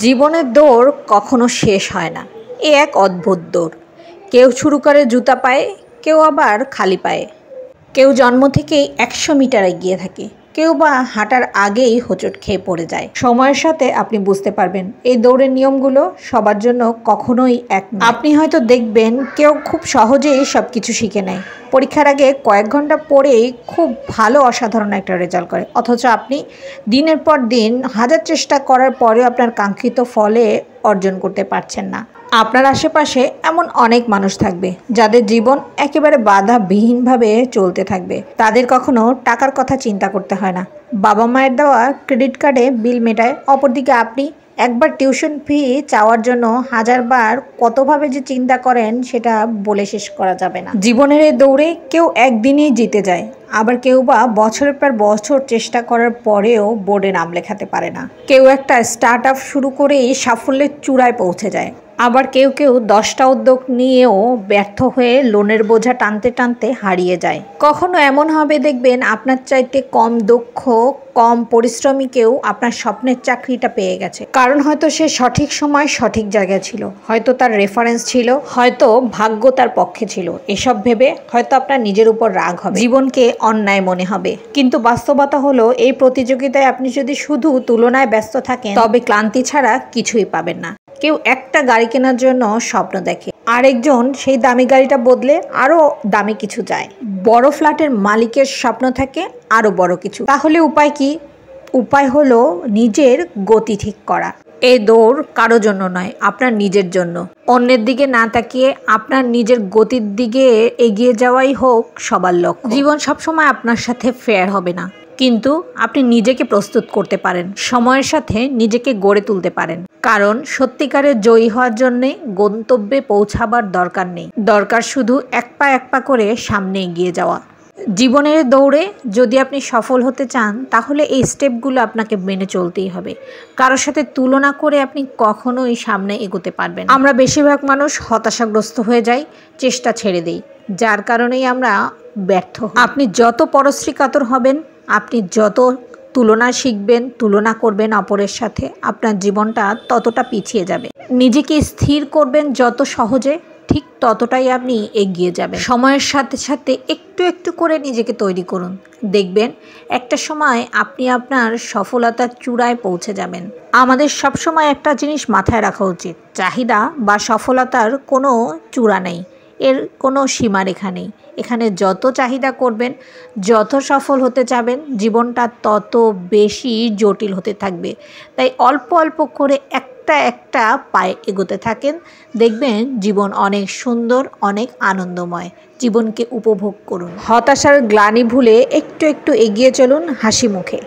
জীবনের দৌড় কখনো শেষ হয় না। এ এক অদ্ভুত দৌড়। কেউ শুরু করে জুতা পায়ে, কেউ আবার খালি পায়ে। কেউ জন্ম থেকেই ১০০ মিটার এগিয়ে থাকে, কেউ বা হাঁটার আগেই হোঁচট খেয়ে পড়ে যায়। সময়ের সাথে আপনি বুঝতে পারবেন এই দৌড়ের নিয়মগুলো সবার জন্য কখনোই এক নয়। আপনি হয়তো দেখবেন কেউ খুব সহজেই সব কিছু শিখে নেয়, পরীক্ষার আগে কয়েক ঘন্টা পরেই খুব ভালো অসাধারণ একটা রেজাল্ট করে, অথচ আপনি দিনের পর দিন হাজার চেষ্টা করার পরেও আপনার কাঙ্ক্ষিত ফলে অর্জন করতে পারছেন না। আপনার আশেপাশে এমন অনেক মানুষ থাকবে যাদের জীবন একেবারে বাধাবিহীনভাবে চলতে থাকবে। তাদের কখনো টাকার কথা চিন্তা করতে হয় না, বাবা মায়ের দেওয়া ক্রেডিট কার্ডে বিল মেটায়। অপরদিকে আপনি একবার টিউশন ফি চাওয়ার জন্য হাজারবার কতভাবে যে চিন্তা করেন সেটা বলে শেষ করা যাবে না। জীবনের এই দৌড়ে কেউ একদিনেই জিতে যায়, আবার কেউ বা বছরের পর বছর চেষ্টা করার পরেও বোর্ডে নাম লেখাতে পারে না। কেউ একটা স্টার্ট আপ শুরু করেই সাফল্যের চূড়ায় পৌঁছে যায়, আবার কেউ কেউ 10টা উদ্যোগ নিয়েও ব্যর্থ হয়ে লোনের বোঝা টানতে টানতে হারিয়ে যায়। কখনো এমন হবে দেখবেন আপনার চাইতে কম দক্ষ, কম পরিশ্রমী কেউ আপনার স্বপ্নের চাকরিটা পেয়ে গেছে। কারণ হয়তো সে সঠিক সময় সঠিক জায়গায় ছিল, হয়তো তার রেফারেন্স ছিল, হয়তো ভাগ্য তার পক্ষে ছিল। এসব ভেবে হয়তো আপনার নিজের উপর রাগ হবে, জীবনকে অন্যায় মনে হবে। কিন্তু বাস্তবতা হলো এই প্রতিযোগিতায় আপনি যদি শুধু তুলনায় ব্যস্ত থাকেন তবে ক্লান্তি ছাড়া কিছুই পাবেন না। কেউ একটা গাড়ি কেনার জন্য স্বপ্ন দেখে, আরেকজন সেই দামি গাড়িটা বদলে আরো দামি কিছু চায়। বড় ফ্ল্যাটের মালিকের স্বপ্ন থাকে আরো বড় কিছু। তাহলে উপায় কি? উপায় হলো নিজের গতি ঠিক করা। এই দৌড় কারো জন্য নয়, আপনার নিজের জন্য। অন্যের দিকে না তাকিয়ে আপনার নিজের গতির দিকে এগিয়ে যাওয়াই হোক সবার লক্ষ্য। জীবন সবসময় আপনার সাথে ফেয়ার হবে না, কিন্তু আপনি নিজেকে প্রস্তুত করতে পারেন, সময়ের সাথে নিজেকে গড়ে তুলতে পারেন। কারণ সত্যিকারের জয়ী হওয়ার জন্যে গন্তব্যে পৌঁছাবার দরকার নেই, দরকার শুধু এক পা করে সামনে এগিয়ে যাওয়া। জীবনের দৌড়ে যদি আপনি সফল হতে চান তাহলে এই স্টেপগুলো আপনাকে মেনে চলতেই হবে। কারোর সাথে তুলনা করে আপনি কখনোই সামনে এগোতে পারবেন না। আমরা বেশিরভাগ মানুষ হতাশাগ্রস্ত হয়ে যাই, চেষ্টা ছেড়ে দিই, যার কারণেই আমরা ব্যর্থ হই। আপনি যত পরশ্রী কাতর হবেন, আপনি যত তুলনা শিখবেন, তুলনা করবেন অপরের সাথে, আপনার জীবনটা ততটা পিছিয়ে যাবে। নিজেকে স্থির করবেন যত সহজে, ঠিক ততটাই আপনি এগিয়ে যাবেন। সময়ের সাথে সাথে একটু একটু করে নিজেকে তৈরি করুন, দেখবেন একটা সময় আপনি আপনার সফলতার চূড়ায় পৌঁছে যাবেন। আমাদের সবসময় একটা জিনিস মাথায় রাখা উচিত, চাহিদা বা সফলতার কোনো চূড়া নেই, এর কোনো সীমারেখা নেই। এখানে যত চাহিদা করবেন, যত সফল হতে চাবেন, জীবনটা তত বেশি জটিল হতে থাকবে। তাই অল্প অল্প করে একটা পায়ে এগোতে থাকেন, দেখবেন জীবন অনেক সুন্দর, অনেক আনন্দময়। জীবনকে উপভোগ করুন, হতাশার গ্লানি ভুলে একটু একটু এগিয়ে চলুন হাসি মুখে।